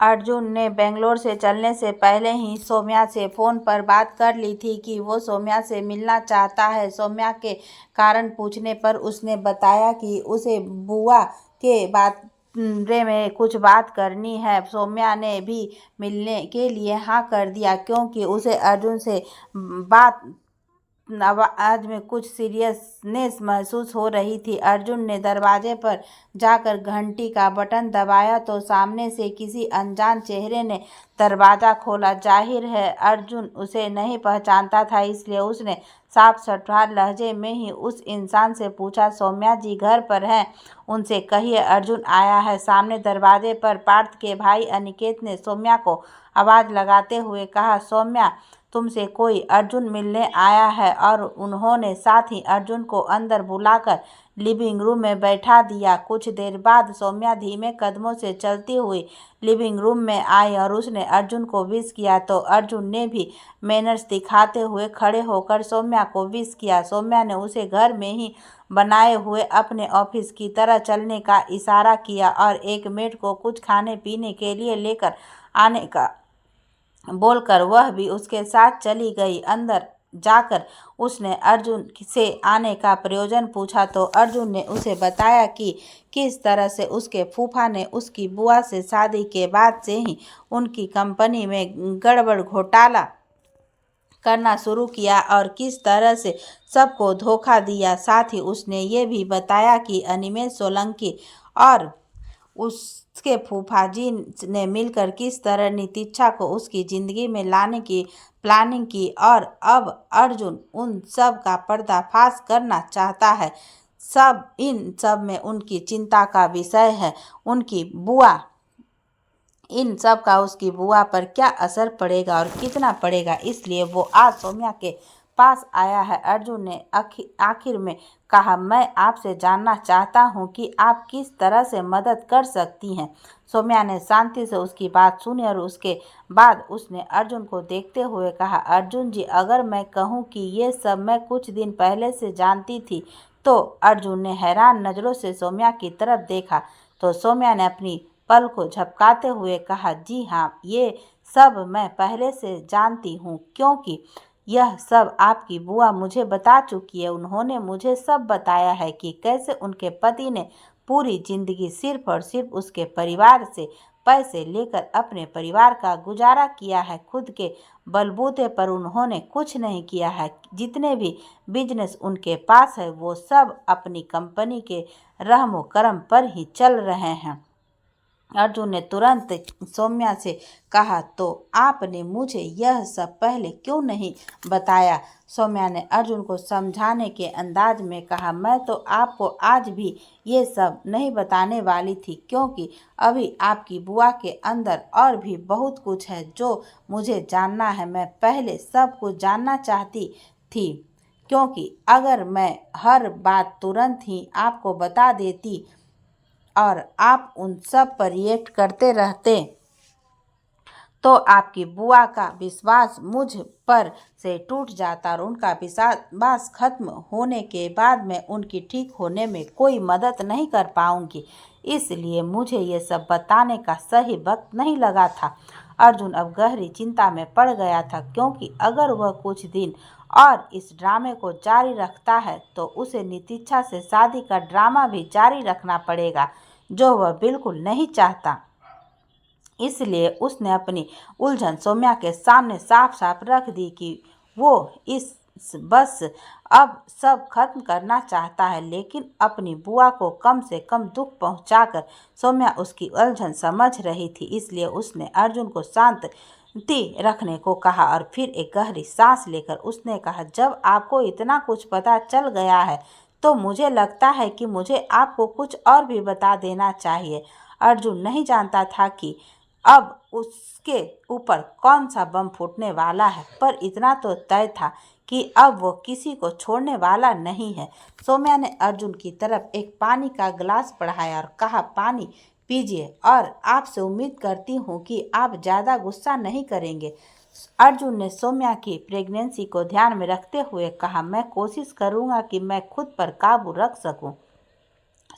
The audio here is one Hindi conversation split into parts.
अर्जुन ने बेंगलोर से चलने से पहले ही सौम्या से फ़ोन पर बात कर ली थी कि वो सौम्या से मिलना चाहता है। सौम्या के कारण पूछने पर उसने बताया कि उसे बुआ के बारे में कुछ बात करनी है। सौम्या ने भी मिलने के लिए हाँ कर दिया क्योंकि उसे अर्जुन से बात आवाज में कुछ सीरियसनेस महसूस हो रही थी। अर्जुन ने दरवाजे पर जाकर घंटी का बटन दबाया तो सामने से किसी अनजान चेहरे ने दरवाजा खोला। जाहिर है अर्जुन उसे नहीं पहचानता था, इसलिए उसने साफ सटवार लहजे में ही उस इंसान से पूछा, सौम्या जी घर पर हैं? उनसे कहिए अर्जुन आया है। सामने दरवाजे पर पार्थ के भाई अनिकेत ने सौम्या को आवाज लगाते हुए कहा, सौम्या तुमसे कोई अर्जुन मिलने आया है। और उन्होंने साथ ही अर्जुन को अंदर बुलाकर लिविंग रूम में बैठा दिया। कुछ देर बाद सौम्या धीमे कदमों से चलती हुई लिविंग रूम में आई और उसने अर्जुन को विश किया तो अर्जुन ने भी मैनर्स दिखाते हुए खड़े होकर सौम्या को विश किया। सौम्या ने उसे घर में ही बनाए हुए अपने ऑफिस की तरह चलने का इशारा किया और एक मेड को कुछ खाने पीने के लिए लेकर आने का बोलकर वह भी उसके साथ चली गई। अंदर जाकर उसने अर्जुन से आने का प्रयोजन पूछा तो अर्जुन ने उसे बताया कि किस तरह से उसके फूफा ने उसकी बुआ से शादी के बाद से ही उनकी कंपनी में गड़बड़ घोटाला करना शुरू किया और किस तरह से सबको धोखा दिया। साथ ही उसने ये भी बताया कि अनिमेष सोलंकी और उसके फूफा जी ने मिलकर किस तरह नितिक्षा को उसकी ज़िंदगी में लाने की प्लानिंग की और अब अर्जुन उन सब का पर्दाफाश करना चाहता है। इन सब में उनकी चिंता का विषय है उनकी बुआ, इन सब का उसकी बुआ पर क्या असर पड़ेगा और कितना पड़ेगा, इसलिए वो आज सौम्या के पास आया है। अर्जुन ने आखिर में कहा, मैं आपसे जानना चाहता हूँ कि आप किस तरह से मदद कर सकती हैं। सौम्या ने शांति से उसकी बात सुनी और उसके बाद उसने अर्जुन को देखते हुए कहा, अर्जुन जी अगर मैं कहूँ कि ये सब मैं कुछ दिन पहले से जानती थी तो। अर्जुन ने हैरान नज़रों से सौम्या की तरफ देखा तो सौम्या ने अपनी पल को झपकाते हुए कहा, जी हाँ ये सब मैं पहले से जानती हूँ क्योंकि यह सब आपकी बुआ मुझे बता चुकी है। उन्होंने मुझे सब बताया है कि कैसे उनके पति ने पूरी जिंदगी सिर्फ और सिर्फ उसके परिवार से पैसे लेकर अपने परिवार का गुजारा किया है। खुद के बलबूते पर उन्होंने कुछ नहीं किया है। जितने भी बिजनेस उनके पास है वो सब अपनी कंपनी के रहमो करम पर ही चल रहे हैं। अर्जुन ने तुरंत सौम्या से कहा, तो आपने मुझे यह सब पहले क्यों नहीं बताया। सौम्या ने अर्जुन को समझाने के अंदाज में कहा, मैं तो आपको आज भी ये सब नहीं बताने वाली थी क्योंकि अभी आपकी बुआ के अंदर और भी बहुत कुछ है जो मुझे जानना है। मैं पहले सब कुछ जानना चाहती थी क्योंकि अगर मैं हर बात तुरंत ही आपको बता देती और आप उन सब पर रिएक्ट करते रहते तो आपकी बुआ का विश्वास मुझ पर से टूट जाता और उनका विश्वास खत्म होने के बाद मैं उनकी ठीक होने में कोई मदद नहीं कर पाऊंगी। इसलिए मुझे ये सब बताने का सही वक्त नहीं लगा था। अर्जुन अब गहरी चिंता में पड़ गया था क्योंकि अगर वह कुछ दिन और इस ड्रामे को जारी रखता है तो उसे नितिक्षा से शादी का ड्रामा भी जारी रखना पड़ेगा जो वह बिल्कुल नहीं चाहता। इसलिए उसने अपनी उलझन सौम्या के सामने साफ साफ रख दी कि वो इस बस अब सब खत्म करना चाहता है लेकिन अपनी बुआ को कम से कम दुख पहुंचाकर। सौम्या उसकी उलझन समझ रही थी, इसलिए उसने अर्जुन को शांति रखने को कहा और फिर एक गहरी सांस लेकर उसने कहा, जब आपको इतना कुछ पता चल गया है तो मुझे लगता है कि मुझे आपको कुछ और भी बता देना चाहिए। अर्जुन नहीं जानता था कि अब उसके ऊपर कौन सा बम फूटने वाला है, पर इतना तो तय था कि अब वो किसी को छोड़ने वाला नहीं है। सौम्या ने अर्जुन की तरफ एक पानी का गिलास बढ़ाया और कहा, पानी पीजिए और आपसे उम्मीद करती हूँ कि आप ज़्यादा गुस्सा नहीं करेंगे। अर्जुन ने सौम्या की प्रेगनेंसी को ध्यान में रखते हुए कहा, मैं कोशिश करूँगा कि मैं खुद पर काबू रख सकूँ।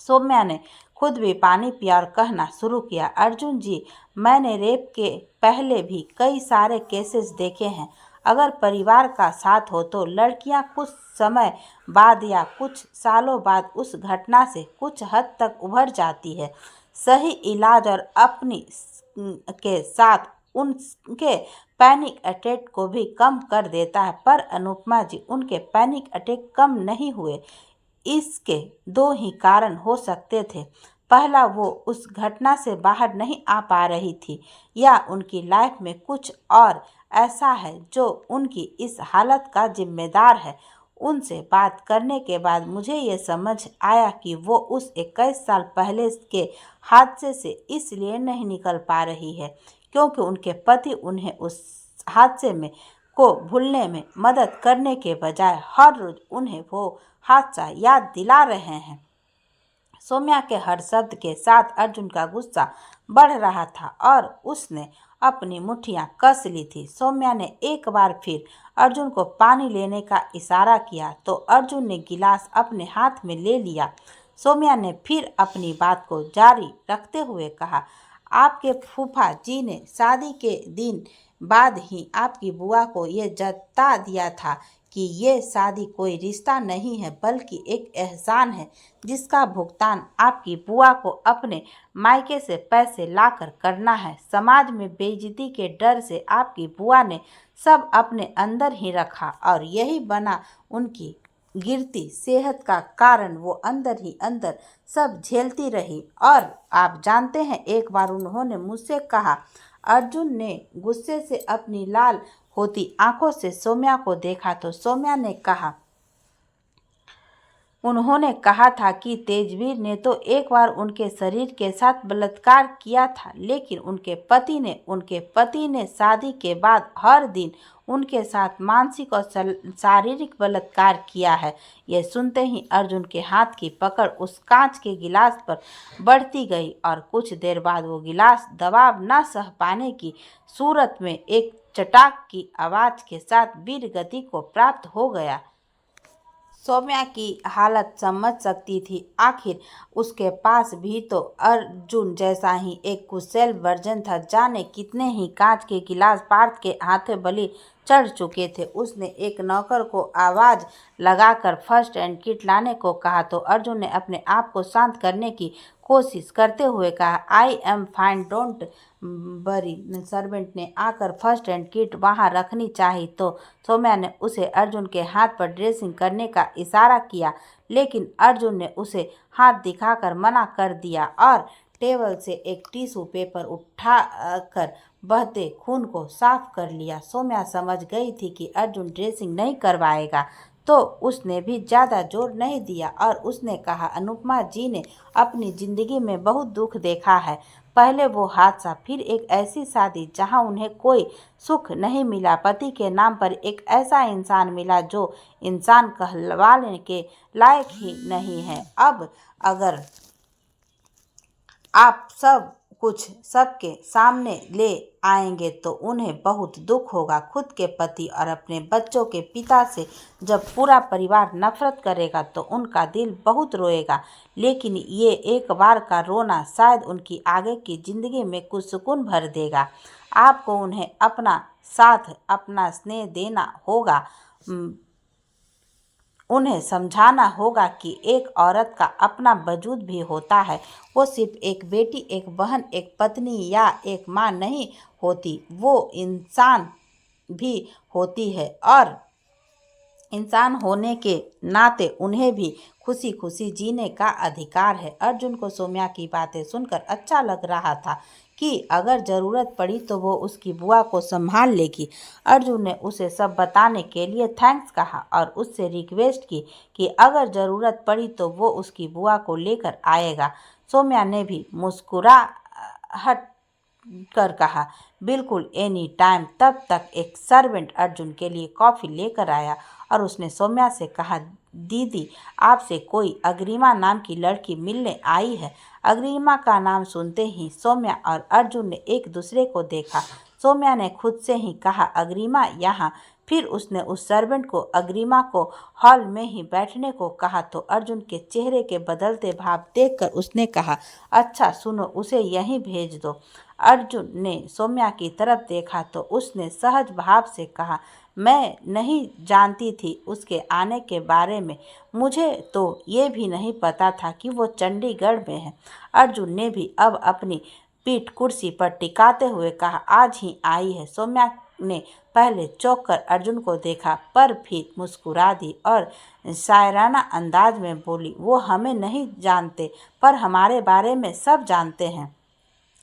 सौम्या ने खुद भी पानी पिया और कहना शुरू किया, अर्जुन जी, मैंने रेप के पहले भी कई सारे केसेस देखे हैं। अगर परिवार का साथ हो तो लड़कियां कुछ समय बाद या कुछ सालों बाद उस घटना से कुछ हद तक उभर जाती है। सही इलाज और अपनी के साथ उनके पैनिक अटैक को भी कम कर देता है। पर अनुपमा जी, उनके पैनिक अटैक कम नहीं हुए। इसके दो ही कारण हो सकते थे। पहला, वो उस घटना से बाहर नहीं आ पा रही थी, या उनकी लाइफ में कुछ और ऐसा है जो उनकी इस हालत का जिम्मेदार है। उनसे बात करने के बाद मुझे ये समझ आया कि वो उस 21 साल पहले के हादसे से इसलिए नहीं निकल पा रही है क्योंकि उनके पति उन्हें उस हादसे में को भूलने में मदद करने के बजाय हर रोज उन्हें वो हादसा याद दिला रहे हैं। सौम्या के हर शब्द के साथ अर्जुन का गुस्सा बढ़ रहा था और उसने अपनी मुट्ठियां कस ली थी। सौम्या ने एक बार फिर अर्जुन को पानी लेने का इशारा किया तो अर्जुन ने गिलास अपने हाथ में ले लिया। सौम्या ने फिर अपनी बात को जारी रखते हुए कहा, आपके फूफा जी ने शादी के दिन बाद ही आपकी बुआ को ये जता दिया था कि ये शादी कोई रिश्ता नहीं है बल्कि एक एहसान है जिसका भुगतान आपकी बुआ को अपने मायके से पैसे लाकर करना है। समाज में बेइज्जती के डर से आपकी बुआ ने सब अपने अंदर ही रखा और यही बना उनकी गिरती सेहत का कारण। वो अंदर ही अंदर सब झेलती रही। और आप जानते हैं, एक बार उन्होंने मुझसे कहा, अर्जुन ने गुस्से से अपनी लाल होती आंखों से सौम्या को देखा तो सौम्या ने कहा, उन्होंने कहा था कि तेजवीर ने तो एक बार उनके शरीर के साथ बलात्कार किया था, लेकिन उनके पति ने शादी के बाद हर दिन उनके साथ मानसिक और शारीरिक बलात्कार किया है। यह सुनते ही अर्जुन के हाथ की पकड़ उस कांच के गिलास पर बढ़ती गई और कुछ देर बाद वो गिलास दबाव न सह पाने की सूरत में एक चटाक की आवाज के साथ वीर गति को प्राप्त हो गया। सौम्या की हालत समझ सकती थी। आखिर उसके पास भी तो अर्जुन जैसा ही एक कुशल वर्जन था। जाने कितने ही कांच के गिलास पार्थ के हाथे बलि चढ़ चुके थे। उसने एक नौकर को आवाज लगाकर फर्स्ट एड किट लाने को कहा तो अर्जुन ने अपने आप को शांत करने की कोशिश करते हुए कहा, I am fine, don't worry. Servant ने आकर फर्स्ट एड किट वहां रखनी चाहिए तो सौम्या ने उसे अर्जुन के हाथ पर ड्रेसिंग करने का इशारा किया, लेकिन अर्जुन ने उसे हाथ दिखाकर मना कर दिया और टेबल से एक टिश्यू पेपर उठाकर बहते खून को साफ कर लिया। सौम्या समझ गई थी कि अर्जुन ड्रेसिंग नहीं करवाएगा तो उसने भी ज़्यादा जोर नहीं दिया और उसने कहा, अनुपमा जी ने अपनी ज़िंदगी में बहुत दुख देखा है। पहले वो हादसा, फिर एक ऐसी शादी जहां उन्हें कोई सुख नहीं मिला। पति के नाम पर एक ऐसा इंसान मिला जो इंसान कहलाने के लायक ही नहीं है। अब अगर आप सब कुछ सबके सामने ले आएंगे तो उन्हें बहुत दुख होगा। खुद के पति और अपने बच्चों के पिता से जब पूरा परिवार नफरत करेगा तो उनका दिल बहुत रोएगा, लेकिन ये एक बार का रोना शायद उनकी आगे की जिंदगी में कुछ सुकून भर देगा। आपको उन्हें अपना साथ, अपना स्नेह देना होगा। उन्हें समझाना होगा कि एक औरत का अपना वजूद भी होता है। वो सिर्फ एक बेटी, एक बहन, एक पत्नी या एक माँ नहीं होती, वो इंसान भी होती है और इंसान होने के नाते उन्हें भी खुशी खुशी जीने का अधिकार है। अर्जुन को सौम्या की बातें सुनकर अच्छा लग रहा था कि अगर ज़रूरत पड़ी तो वो उसकी बुआ को संभाल लेगी। अर्जुन ने उसे सब बताने के लिए थैंक्स कहा और उससे रिक्वेस्ट की कि अगर ज़रूरत पड़ी तो वो उसकी बुआ को लेकर आएगा। सौम्या ने भी मुस्कुराहट कर कहा, बिल्कुल, एनी टाइम। तब तक एक सर्वेंट अर्जुन के लिए कॉफ़ी लेकर आया और उसने सौम्या से कहा, दीदी, आपसे कोई अग्रिमा नाम की लड़की मिलने आई है। अग्रिमा का नाम सुनते ही सौम्या और अर्जुन ने एक दूसरे को देखा। सौम्या ने खुद से ही कहा, अग्रिमा यहाँ फिर उसने उस सर्वेंट को अग्रिमा को हॉल में ही बैठने को कहा तो अर्जुन के चेहरे के बदलते भाव देखकर उसने कहा, अच्छा सुनो, उसे यहीं भेज दो। अर्जुन ने सौम्या की तरफ देखा तो उसने सहज भाव से कहा, मैं नहीं जानती थी उसके आने के बारे में, मुझे तो ये भी नहीं पता था कि वो चंडीगढ़ में है। अर्जुन ने भी अब अपनी पीठ कुर्सी पर टिकाते हुए कहा, आज ही आई है। सौम्या ने पहले चौंक कर अर्जुन को देखा पर फिर मुस्कुरा दी और शायराना अंदाज में बोली, वो हमें नहीं जानते पर हमारे बारे में सब जानते हैं।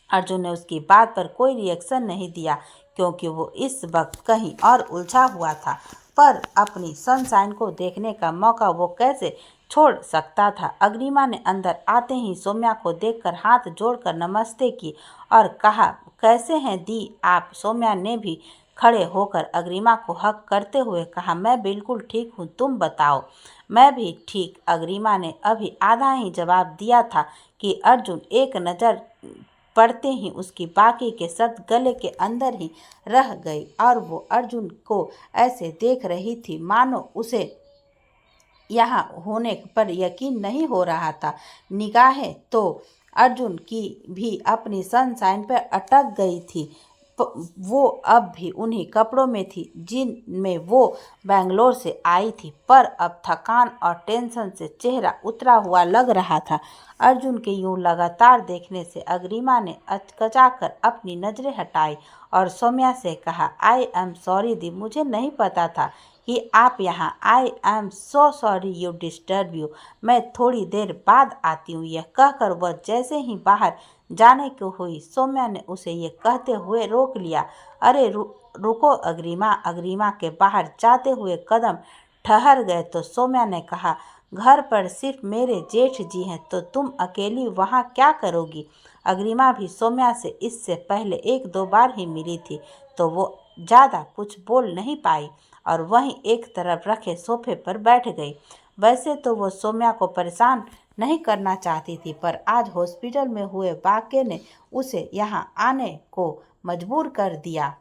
अर्जुन ने उसकी बात पर कोई रिएक्शन नहीं दिया क्योंकि वो इस वक्त कहीं और उलझा हुआ था, पर अपनी सनशाइन को देखने का मौका वो कैसे छोड़ सकता था। अग्रिमा ने अंदर आते ही सौम्या को देखकर हाथ जोड़कर नमस्ते की और कहा, कैसे हैं दी आप? सौम्या ने भी खड़े होकर अग्रिमा को हक करते हुए कहा, मैं बिल्कुल ठीक हूँ, तुम बताओ। मैं भी ठीक, अग्रिमा ने अभी आधा ही जवाब दिया था कि अर्जुन एक नज़र पड़ते ही उसकी बाकी के शब्द गले के अंदर ही रह गई और वो अर्जुन को ऐसे देख रही थी मानो उसे यहाँ होने पर यकीन नहीं हो रहा था। निगाहें तो अर्जुन की भी अपनी सनशाइन पर अटक गई थी। वो अब भी उन्हीं कपड़ों में थी जिनमें वो बेंगलोर से आई थी, पर अब थकान और टेंशन से चेहरा उतरा हुआ लग रहा था। अर्जुन के यूं लगातार देखने से अग्रिमा ने अचकचाकर अपनी नजरें हटाई और सौम्या से कहा, आई एम सॉरी दी, मुझे नहीं पता था कि आप यहाँ। I am so sorry you disturb you, मैं थोड़ी देर बाद आती हूँ। यह कहकर वह जैसे ही बाहर जाने को हुई, सौम्या ने उसे ये कहते हुए रोक लिया। अरे रुको अग्रिमा। अग्रिमा के बाहर जाते हुए कदम ठहर गए तो सौम्या ने कहा, घर पर सिर्फ मेरे जेठ जी हैं तो तुम अकेली वहाँ क्या करोगी? अग्रिमा भी सौम्या से इससे पहले एक दो बार ही मिली थी तो वो ज़्यादा कुछ बोल नहीं पाई और वहीं एक तरफ रखे सोफे पर बैठ गई। वैसे तो वो सौम्या को परेशान नहीं करना चाहती थी, पर आज हॉस्पिटल में हुए वाक़ये ने उसे यहाँ आने को मजबूर कर दिया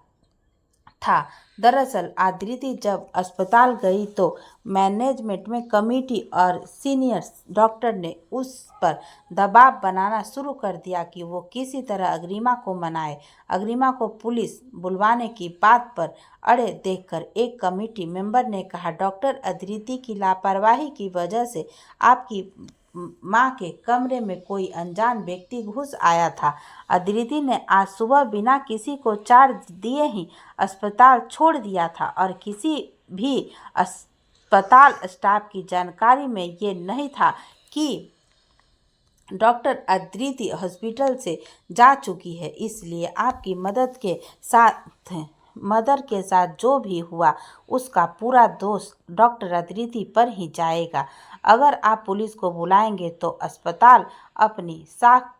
था। दरअसल आदिति जब अस्पताल गई तो मैनेजमेंट में कमेटी और सीनियर डॉक्टर ने उस पर दबाव बनाना शुरू कर दिया कि वो किसी तरह अग्रिमा को मनाए। अग्रिमा को पुलिस बुलवाने की बात पर अड़े देखकर एक कमेटी मेंबर ने कहा, डॉक्टर आदिति की लापरवाही की वजह से आपकी माँ के कमरे में कोई अनजान व्यक्ति घुस आया था। आदिति ने आज सुबह बिना किसी को चार्ज दिए ही अस्पताल छोड़ दिया था और किसी भी अस्पताल स्टाफ की जानकारी में ये नहीं था कि डॉक्टर आदिति हॉस्पिटल से जा चुकी है। इसलिए आपकी मदर के साथ जो भी हुआ उसका पूरा दोष डॉक्टर आदिति पर ही जाएगा। अगर आप पुलिस को बुलाएंगे तो अस्पताल अपनी साख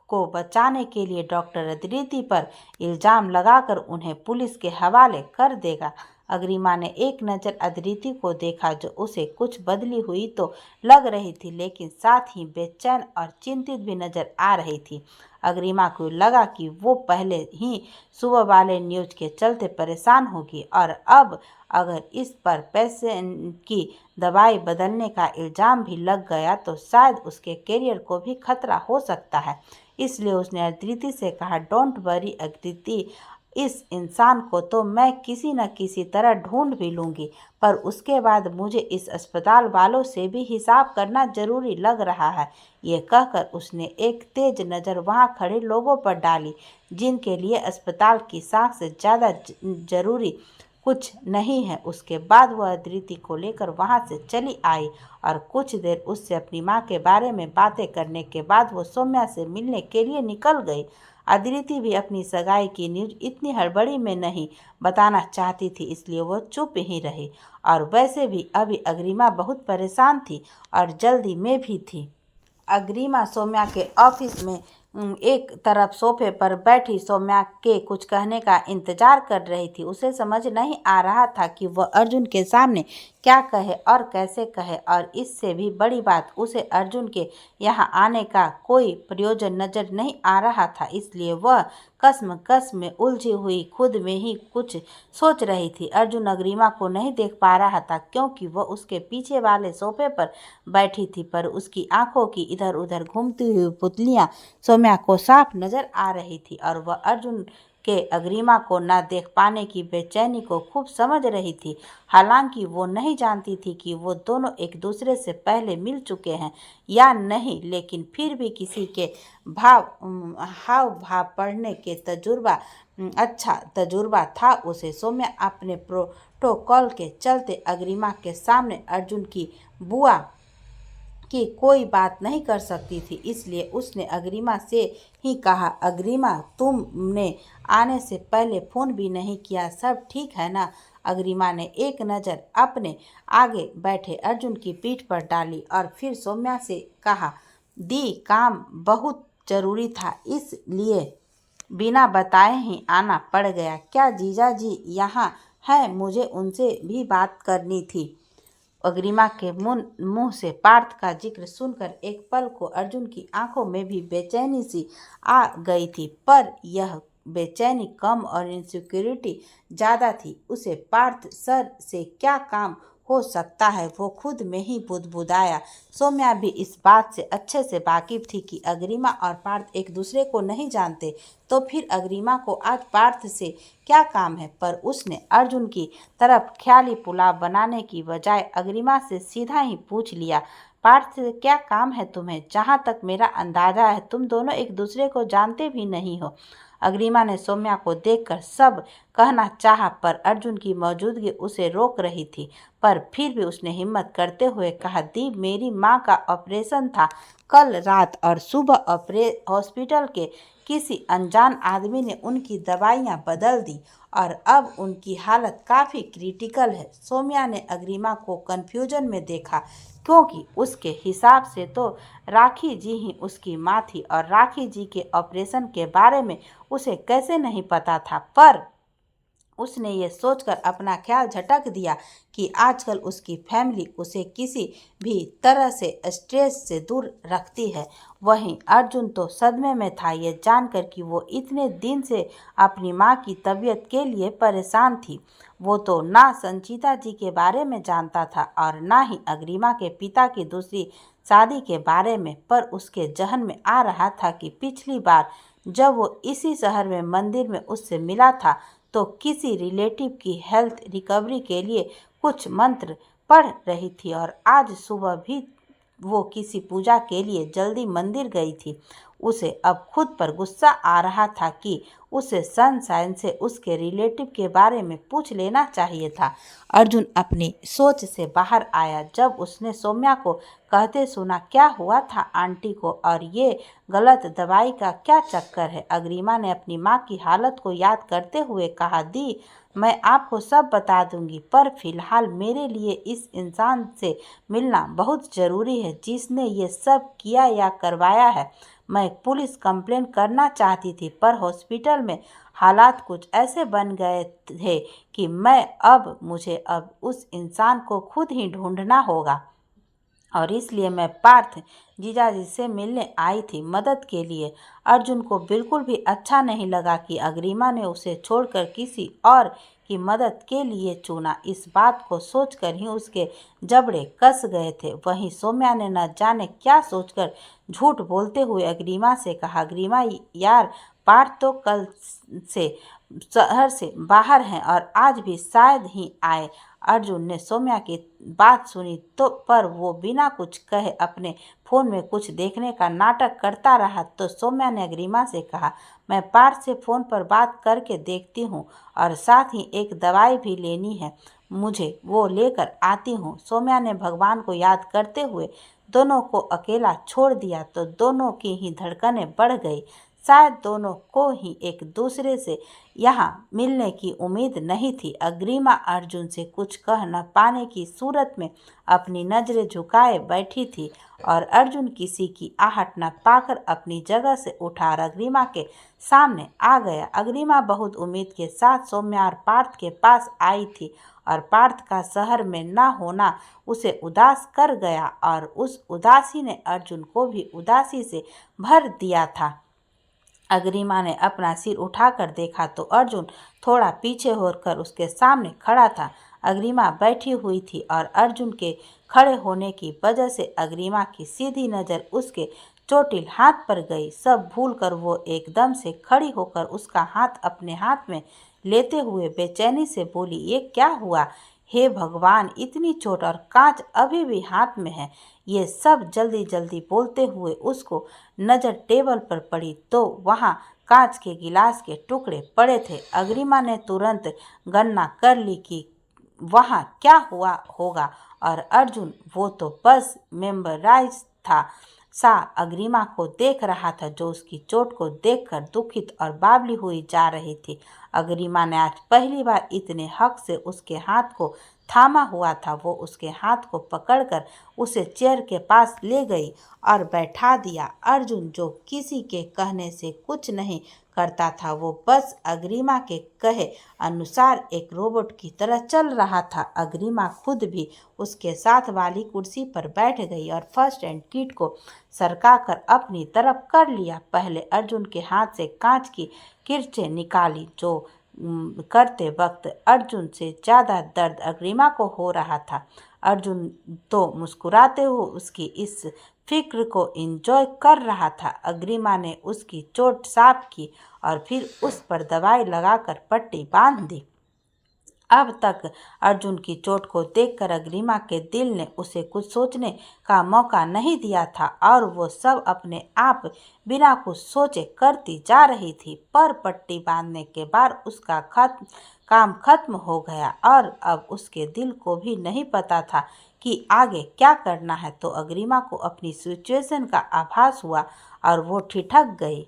को बचाने के लिए डॉक्टर आदिति पर इल्ज़ाम लगाकर उन्हें पुलिस के हवाले कर देगा। अग्रिमा ने एक नज़र आदिति को देखा जो उसे कुछ बदली हुई तो लग रही थी लेकिन साथ ही बेचैन और चिंतित भी नजर आ रही थी। अग्रिमा को लगा कि वो पहले ही सुबह वाले न्यूज के चलते परेशान होगी और अब अगर इस पर पेशेंट की दवाई बदलने का इल्ज़ाम भी लग गया तो शायद उसके करियर को भी खतरा हो सकता है। इसलिए उसने आदिति से कहा, डोंट वरी आदिति, इस इंसान को तो मैं किसी न किसी तरह ढूंढ भी लूँगी, पर उसके बाद मुझे इस अस्पताल वालों से भी हिसाब करना ज़रूरी लग रहा है। ये कहकर उसने एक तेज नज़र वहाँ खड़े लोगों पर डाली जिनके लिए अस्पताल की साख से ज़्यादा ज़रूरी कुछ नहीं है। उसके बाद वह आदिति को लेकर वहाँ से चली आई और कुछ देर उससे अपनी माँ के बारे में बातें करने के बाद वो सौम्या से मिलने के लिए निकल गई। आदिति भी अपनी सगाई की न्यूज़ इतनी हड़बड़ी में नहीं बताना चाहती थी, इसलिए वो चुप ही रही। और वैसे भी अभी अग्रिमा बहुत परेशान थी और जल्दी में भी थी। अग्रिमा सौम्या के ऑफिस में एक तरफ सोफे पर बैठी सौम्या के कुछ कहने का इंतजार कर रही थी। उसे समझ नहीं आ रहा था कि वह अर्जुन के सामने क्या कहे और कैसे कहे, और इससे भी बड़ी बात उसे अर्जुन के यहाँ आने का कोई प्रयोजन नजर नहीं आ रहा था। इसलिए वह कसमकस में उलझी हुई खुद में ही कुछ सोच रही थी। अर्जुन अग्रिमा को नहीं देख पा रहा था क्योंकि वह उसके पीछे वाले सोफे पर बैठी थी, पर उसकी आंखों की इधर उधर घूमती हुई पुतलियां सौम्या को साफ नजर आ रही थी और वह अर्जुन के अग्रिमा को न देख पाने की बेचैनी को खूब समझ रही थी। हालांकि वो नहीं जानती थी कि वो दोनों एक दूसरे से पहले मिल चुके हैं या नहीं, लेकिन फिर भी किसी के हाव भाव पढ़ने के अच्छा तजुर्बा था उसे। सौम्या अपने प्रोटोकॉल के चलते अग्रिमा के सामने अर्जुन की बुआ की कोई बात नहीं कर सकती थी, इसलिए उसने अग्रिमा से ही कहा, अग्रिमा तुमने आने से पहले फ़ोन भी नहीं किया, सब ठीक है ना? अग्रिमा ने एक नज़र अपने आगे बैठे अर्जुन की पीठ पर डाली और फिर सौम्या से कहा, दी काम बहुत ज़रूरी था इसलिए बिना बताए ही आना पड़ गया। क्या जीजा जी यहाँ हैं? मुझे उनसे भी बात करनी थी। अग्रिमा के मुंह से पार्थ का जिक्र सुनकर एक पल को अर्जुन की आंखों में भी बेचैनी सी आ गई थी, पर यह बेचैनी कम और इनसिक्योरिटी ज़्यादा थी। उसे पार्थ सर से क्या काम हो सकता है, वो खुद में ही बुदबुदाया। सौम्या भी इस बात से अच्छे से वाकिफ थी कि अग्रिमा और पार्थ एक दूसरे को नहीं जानते, तो फिर अग्रिमा को आज पार्थ से क्या काम है। पर उसने अर्जुन की तरफ ख्याली पुलाव बनाने की बजाय अग्रिमा से सीधा ही पूछ लिया, पार्थ से क्या काम है तुम्हें? जहाँ तक मेरा अंदाजा है तुम दोनों एक दूसरे को जानते भी नहीं हो। अग्रिमा ने सौम्या को देखकर सब कहना चाहा, पर अर्जुन की मौजूदगी उसे रोक रही थी। पर फिर भी उसने हिम्मत करते हुए कहा, दी मेरी माँ का ऑपरेशन था कल रात और सुबह हॉस्पिटल के किसी अनजान आदमी ने उनकी दवाइयाँ बदल दी और अब उनकी हालत काफ़ी क्रिटिकल है। सौम्या ने अग्रिमा को कन्फ्यूजन में देखा क्योंकि उसके हिसाब से तो राखी जी ही उसकी माँ थी और राखी जी के ऑपरेशन के बारे में उसे कैसे नहीं पता था। पर उसने ये सोचकर अपना ख्याल झटक दिया कि आजकल उसकी फैमिली उसे किसी भी तरह से स्ट्रेस से दूर रखती है। वहीं अर्जुन तो सदमे में था ये जानकर कि वो इतने दिन से अपनी माँ की तबीयत के लिए परेशान थी। वो तो ना संचिता जी के बारे में जानता था और ना ही अग्रिमा के पिता की दूसरी शादी के बारे में, पर उसके जहन में आ रहा था कि पिछली बार जब वो इसी शहर में मंदिर में उससे मिला था तो किसी रिलेटिव की हेल्थ रिकवरी के लिए कुछ मंत्र पढ़ रही थी और आज सुबह भी वो किसी पूजा के लिए जल्दी मंदिर गई थी। उसे अब खुद पर गुस्सा आ रहा था कि उसे सनशाइन से उसके रिलेटिव के बारे में पूछ लेना चाहिए था। अर्जुन अपनी सोच से बाहर आया जब उसने सौम्या को कहते सुना, क्या हुआ था आंटी को और ये गलत दवाई का क्या चक्कर है? अग्रिमा ने अपनी माँ की हालत को याद करते हुए कहा, दी मैं आपको सब बता दूंगी, पर फिलहाल मेरे लिए इस इंसान से मिलना बहुत ज़रूरी है जिसने ये सब किया या करवाया है। मैं पुलिस कंप्लेन करना चाहती थी, पर हॉस्पिटल में हालात कुछ ऐसे बन गए थे कि मुझे अब उस इंसान को खुद ही ढूंढना होगा और इसलिए मैं पार्थ जीजाजी से मिलने आई थी मदद के लिए। अर्जुन को बिल्कुल भी अच्छा नहीं लगा कि अग्रिमा ने उसे छोड़कर किसी और की मदद के लिए चुना। इस बात को सोचकर ही उसके जबड़े कस गए थे। वहीं सौम्या ने न जाने क्या सोचकर झूठ बोलते हुए अग्रिमा से कहा, अग्रिमा यार, पार्थ तो कल से शहर से बाहर हैं और आज भी शायद ही आए। अर्जुन ने सौम्या की बात सुनी तो पर वो बिना कुछ कहे अपने फ़ोन में कुछ देखने का नाटक करता रहा। तो सौम्या ने अग्रिमा से कहा, मैं पार्थ से फ़ोन पर बात करके देखती हूँ और साथ ही एक दवाई भी लेनी है, मुझे वो लेकर आती हूँ। सौम्या ने भगवान को याद करते हुए दोनों को अकेला छोड़ दिया तो दोनों की ही धड़कनें बढ़ गई। शायद दोनों को ही एक दूसरे से यहाँ मिलने की उम्मीद नहीं थी। अग्रिमा अर्जुन से कुछ कह न पाने की सूरत में अपनी नज़रें झुकाए बैठी थी और अर्जुन किसी की आहट न पाकर अपनी जगह से उठा और अग्रिमा के सामने आ गया। अग्रिमा बहुत उम्मीद के साथ सौम्या और पार्थ के पास आई थी और पार्थ का शहर में न होना उसे उदास कर गया और उस उदासी ने अर्जुन को भी उदासी से भर दिया था। अग्रिमा ने अपना सिर उठाकर देखा तो अर्जुन थोड़ा पीछे होकर उसके सामने खड़ा था। अग्रिमा बैठी हुई थी और अर्जुन के खड़े होने की वजह से अग्रिमा की सीधी नज़र उसके चोटिल हाथ पर गई। सब भूलकर वो एकदम से खड़ी होकर उसका हाथ अपने हाथ में लेते हुए बेचैनी से बोली, ये क्या हुआ? हे भगवान, इतनी चोट और कांच अभी भी हाथ में है। ये सब जल्दी जल्दी बोलते हुए उसको नज़र टेबल पर पड़ी तो वहाँ कांच के गिलास के टुकड़े पड़े थे। अग्रिमा ने तुरंत गणना कर ली कि वहाँ क्या हुआ होगा और अर्जुन वो तो बस मेम्बराइज था सा अग्रिमा को देख रहा था, जो उसकी चोट को देखकर दुखित और बावली हुई जा रही थी। अग्रिमा ने आज पहली बार इतने हक से उसके हाथ को थामा हुआ था। वो उसके हाथ को पकड़कर उसे चेयर के पास ले गई और बैठा दिया। अर्जुन, जो किसी के कहने से कुछ नहीं करता था, वो बस अग्रिमा के कहे अनुसार एक रोबोट की तरह चल रहा था। अग्रिमा खुद भी उसके साथ वाली कुर्सी पर बैठ गई और फर्स्ट एड किट को सरकाकर अपनी तरफ कर लिया। पहले अर्जुन के हाथ से कांच की किरचें निकाली, जो करते वक्त अर्जुन से ज़्यादा दर्द अग्रिमा को हो रहा था। अर्जुन तो मुस्कुराते हुए उसकी इस फिक्र को एंजॉय कर रहा था। अग्रिमा ने उसकी चोट साफ की और फिर उस पर दवाई लगाकर पट्टी बांध दी। अब तक अर्जुन की चोट को देखकर अग्रिमा के दिल ने उसे कुछ सोचने का मौका नहीं दिया था और वो सब अपने आप बिना कुछ सोचे करती जा रही थी। पर पट्टी बांधने के बाद उसका काम खत्म हो गया और अब उसके दिल को भी नहीं पता था कि आगे क्या करना है। तो अग्रिमा को अपनी सिचुएशन का आभास हुआ और वो ठिठक गई।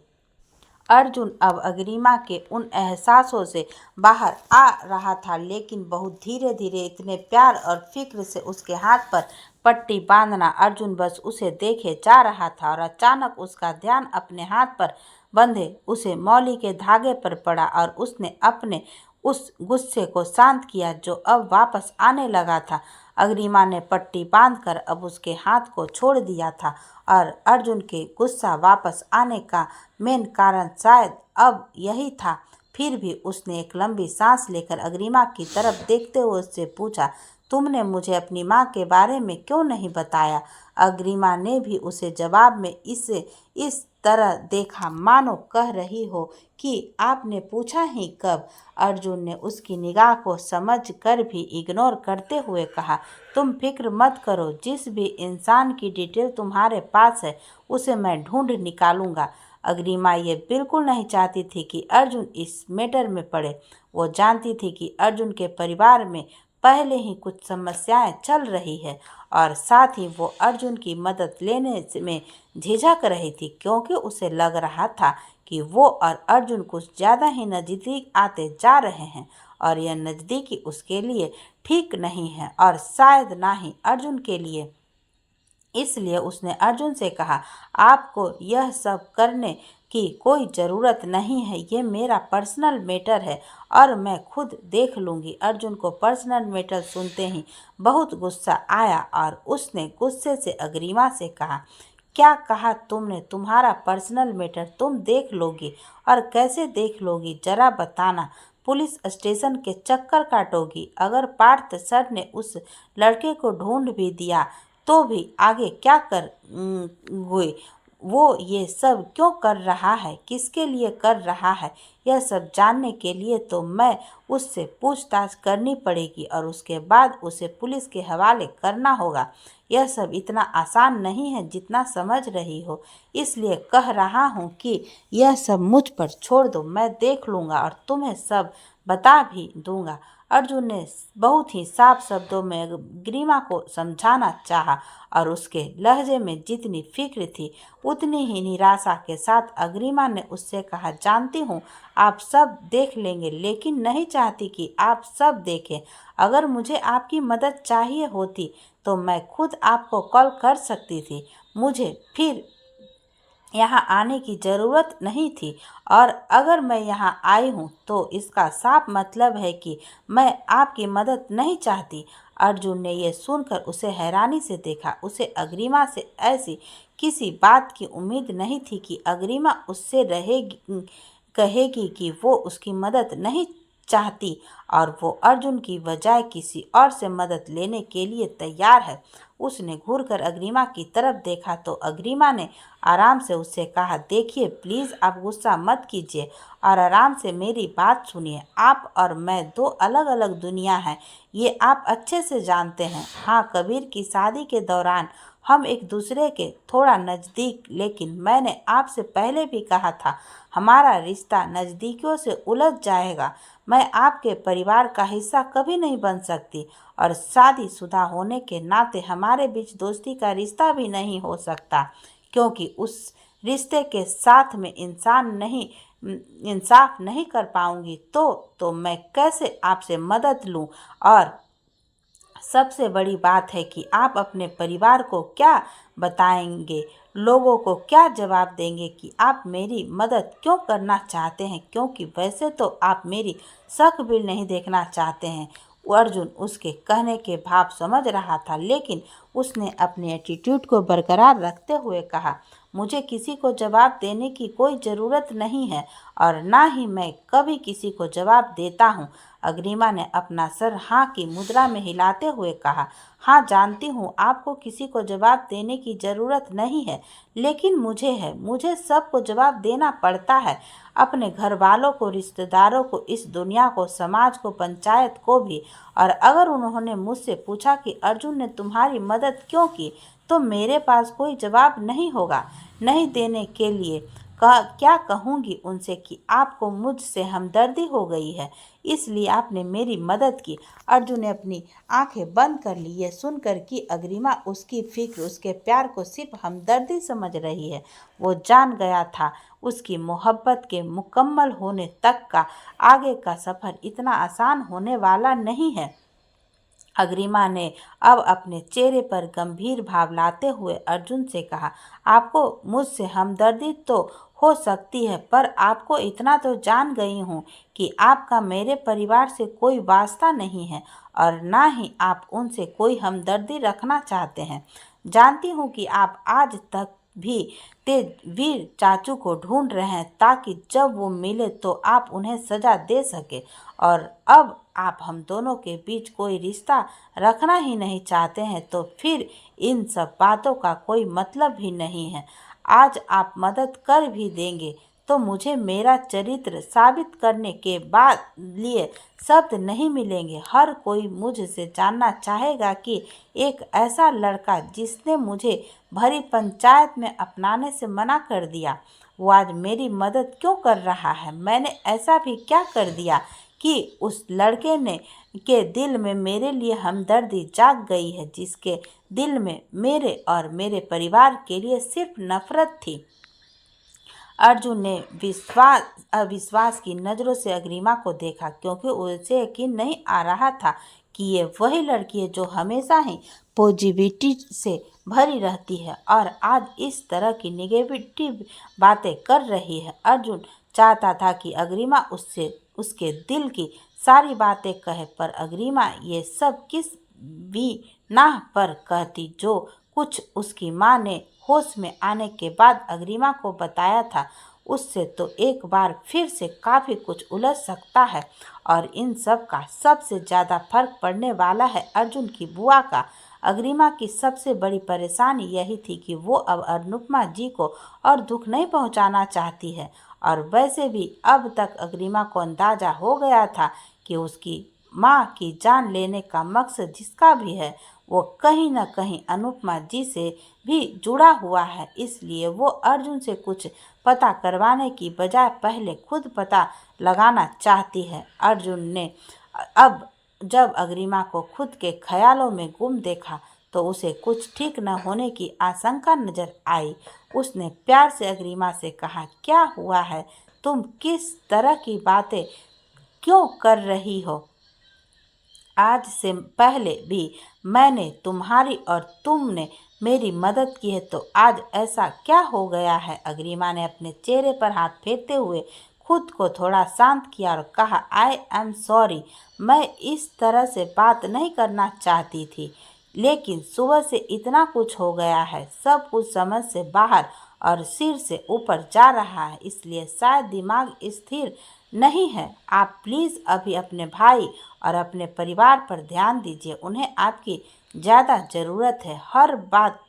अर्जुन अब अग्रिमा के उन एहसासों से बाहर आ रहा था, लेकिन बहुत धीरे धीरे। इतने प्यार और फिक्र से उसके हाथ पर पट्टी बांधना। अर्जुन बस उसे देखे जा रहा था और अचानक उसका ध्यान अपने हाथ पर बंधे उसे मौली के धागे पर पड़ा और उसने अपने उस गुस्से को शांत किया जो अब वापस आने लगा था। अग्रिमा ने पट्टी बांधकर अब उसके हाथ को छोड़ दिया था और अर्जुन के गुस्सा वापस आने का मेन कारण शायद अब यही था। फिर भी उसने एक लंबी सांस लेकर अग्रिमा की तरफ देखते हुए उससे पूछा, तुमने मुझे अपनी माँ के बारे में क्यों नहीं बताया? अग्रिमा ने भी उसे जवाब में इसे इस तरह देखा मानो कह रही हो कि आपने पूछा ही कब। अर्जुन ने उसकी निगाह को समझ कर भी इग्नोर करते हुए कहा, तुम फिक्र मत करो, जिस भी इंसान की डिटेल तुम्हारे पास है उसे मैं ढूंढ निकालूंगा। अग्रिमा ये बिल्कुल नहीं चाहती थी कि अर्जुन इस मैटर में पड़े। वो जानती थी कि अर्जुन के परिवार में पहले ही कुछ समस्याएं चल रही है और साथ ही वो अर्जुन की मदद लेने में झिझक रही थी, क्योंकि उसे लग रहा था कि वो और अर्जुन कुछ ज़्यादा ही नज़दीक आते जा रहे हैं और यह नज़दीकी उसके लिए ठीक नहीं है और शायद ना ही अर्जुन के लिए। इसलिए उसने अर्जुन से कहा, आपको यह सब करने की कोई ज़रूरत नहीं है, ये मेरा पर्सनल मैटर है और मैं खुद देख लूँगी। अर्जुन को पर्सनल मैटर सुनते ही बहुत गुस्सा आया और उसने गुस्से से अग्रिमा से कहा, क्या कहा तुमने? तुम्हारा पर्सनल मैटर तुम देख लोगी? और कैसे देख लोगी, जरा बताना। पुलिस स्टेशन के चक्कर काटोगी? अगर पार्थ सर ने उस लड़के को ढूंढ भी दिया तो भी आगे क्या कर गे? वो ये सब क्यों कर रहा है, किसके लिए कर रहा है, यह सब जानने के लिए तो मैं उससे पूछताछ करनी पड़ेगी और उसके बाद उसे पुलिस के हवाले करना होगा। यह सब इतना आसान नहीं है जितना समझ रही हो, इसलिए कह रहा हूँ कि यह सब मुझ पर छोड़ दो, मैं देख लूँगा और तुम्हें सब बता भी दूँगा। अर्जुन ने बहुत ही साफ शब्दों में अग्रिमा को समझाना चाहा और उसके लहजे में जितनी फिक्र थी उतनी ही निराशा के साथ अग्रिमा ने उससे कहा, जानती हूँ आप सब देख लेंगे, लेकिन नहीं चाहती कि आप सब देखें। अगर मुझे आपकी मदद चाहिए होती तो मैं खुद आपको कॉल कर सकती थी। मुझे फिर यहाँ आने की ज़रूरत नहीं थी, और अगर मैं यहाँ आई हूँ तो इसका साफ मतलब है कि मैं आपकी मदद नहीं चाहती। अर्जुन ने यह सुनकर उसे हैरानी से देखा। उसे अग्रिमा से ऐसी किसी बात की उम्मीद नहीं थी कि अग्रिमा उससे कहेगी कि वो उसकी मदद नहीं चाहती और वो अर्जुन की बजाय किसी और से मदद लेने के लिए तैयार है। उसने घूरकर अग्रिमा की तरफ देखा तो अग्रिमा ने आराम से उससे कहा, देखिए प्लीज़ आप गुस्सा मत कीजिए और आराम से मेरी बात सुनिए। आप और मैं दो अलग अलग दुनिया हैं, ये आप अच्छे से जानते हैं। हाँ, कबीर की शादी के दौरान हम एक दूसरे के थोड़ा नज़दीक, लेकिन मैंने आपसे पहले भी कहा था हमारा रिश्ता नज़दीकियों से उलझ जाएगा। मैं आपके परिवार का हिस्सा कभी नहीं बन सकती और शादीशुदा होने के नाते हमारे बीच दोस्ती का रिश्ता भी नहीं हो सकता, क्योंकि उस रिश्ते के साथ में इंसाफ नहीं कर पाऊंगी तो मैं कैसे आपसे मदद लूं। और सबसे बड़ी बात है कि आप अपने परिवार को क्या बताएंगे, लोगों को क्या जवाब देंगे कि आप मेरी मदद क्यों करना चाहते हैं, क्योंकि वैसे तो आप मेरी शक भी नहीं देखना चाहते हैं। अर्जुन उसके कहने के भाव समझ रहा था, लेकिन उसने अपने एटीट्यूड को बरकरार रखते हुए कहा, मुझे किसी को जवाब देने की कोई ज़रूरत नहीं है और ना ही मैं कभी किसी को जवाब देता हूँ। अग्रिमा ने अपना सर हाँ की मुद्रा में हिलाते हुए कहा, हाँ जानती हूँ आपको किसी को जवाब देने की ज़रूरत नहीं है, लेकिन मुझे सबको जवाब देना पड़ता है, अपने घर वालों को, रिश्तेदारों को, इस दुनिया को, समाज को, पंचायत को भी। और अगर उन्होंने मुझसे पूछा कि अर्जुन ने तुम्हारी मदद क्यों की, तो मेरे पास कोई जवाब नहीं होगा। नहीं देने के लिए क्या कहूँगी उनसे कि आपको मुझसे हमदर्दी हो गई है, इसलिए आपने मेरी मदद की। अर्जुन ने अपनी आंखें बंद कर ली। यह सुनकर कि अग्रिमा उसकी फिक्र, उसके प्यार को सिर्फ हमदर्दी समझ रही है, वो जान गया था उसकी मोहब्बत के मुकम्मल होने तक का आगे का सफ़र इतना आसान होने वाला नहीं है। अग्रिमा ने अब अपने चेहरे पर गंभीर भाव लाते हुए अर्जुन से कहा, आपको मुझसे हमदर्दी तो हो सकती है, पर आपको इतना तो जान गई हूँ कि आपका मेरे परिवार से कोई वास्ता नहीं है और ना ही आप उनसे कोई हमदर्दी रखना चाहते हैं। जानती हूँ कि आप आज तक भी तेजवीर चाचू को ढूंढ रहे हैं ताकि जब वो मिले तो आप उन्हें सजा दे सके, और अब आप हम दोनों के बीच कोई रिश्ता रखना ही नहीं चाहते हैं, तो फिर इन सब बातों का कोई मतलब भी नहीं है। आज आप मदद कर भी देंगे तो मुझे मेरा चरित्र साबित करने के बाद लिए शब्द नहीं मिलेंगे। हर कोई मुझसे जानना चाहेगा कि एक ऐसा लड़का जिसने मुझे भरी पंचायत में अपनाने से मना कर दिया, वो आज मेरी मदद क्यों कर रहा है। मैंने ऐसा भी क्या कर दिया कि उस लड़के ने के दिल में मेरे लिए हमदर्दी जाग गई है, जिसके दिल में मेरे और मेरे परिवार के लिए सिर्फ नफरत थी। अर्जुन ने अविश्वास की नज़रों से अग्रिमा को देखा, क्योंकि उसे यकीन नहीं आ रहा था कि ये वही लड़की है जो हमेशा ही पॉजिटिविटी से भरी रहती है और आज इस तरह की नेगेटिव बातें कर रही है। अर्जुन चाहता था कि अग्रिमा उससे उसके दिल की सारी बातें कहे, पर अग्रिमा ये सब किस बिनाह पर कहती जो कुछ उसकी माँ ने होश में आने के बाद अग्रिमा को बताया था, उससे तो एक बार फिर से काफ़ी कुछ उलझ सकता है। और इन सब का सबसे ज़्यादा फर्क पड़ने वाला है अर्जुन की बुआ का। अग्रिमा की सबसे बड़ी परेशानी यही थी कि वो अब अनुपमा जी को और दुख नहीं पहुंचाना चाहती है, और वैसे भी अब तक अग्रिमा को अंदाज़ा हो गया था कि उसकी माँ की जान लेने का मकसद जिसका भी है वो कहीं न कहीं अनुपमा जी से भी जुड़ा हुआ है। इसलिए वो अर्जुन से कुछ पता करवाने की बजाय पहले खुद पता लगाना चाहती है। अर्जुन ने अब जब अग्रिमा को खुद के ख्यालों में गुम देखा तो उसे कुछ ठीक न होने की आशंका नजर आई। उसने प्यार से अग्रिमा से कहा, क्या हुआ है, तुम किस तरह की बातें क्यों कर रही हो। आज से पहले भी मैंने तुम्हारी और तुमने मेरी मदद की है, तो आज ऐसा क्या हो गया है? अग्रिमा ने अपने चेहरे पर हाथ फेरते हुए खुद को थोड़ा शांत किया और कहा, आई एम सॉरी, मैं इस तरह से बात नहीं करना चाहती थी, लेकिन सुबह से इतना कुछ हो गया है, सब कुछ समझ से बाहर और सिर से ऊपर जा रहा है, इसलिए शायद दिमाग स्थिर नहीं है। आप प्लीज़ अभी अपने भाई और अपने परिवार पर ध्यान दीजिए, उन्हें आपकी ज़्यादा ज़रूरत है। हर बात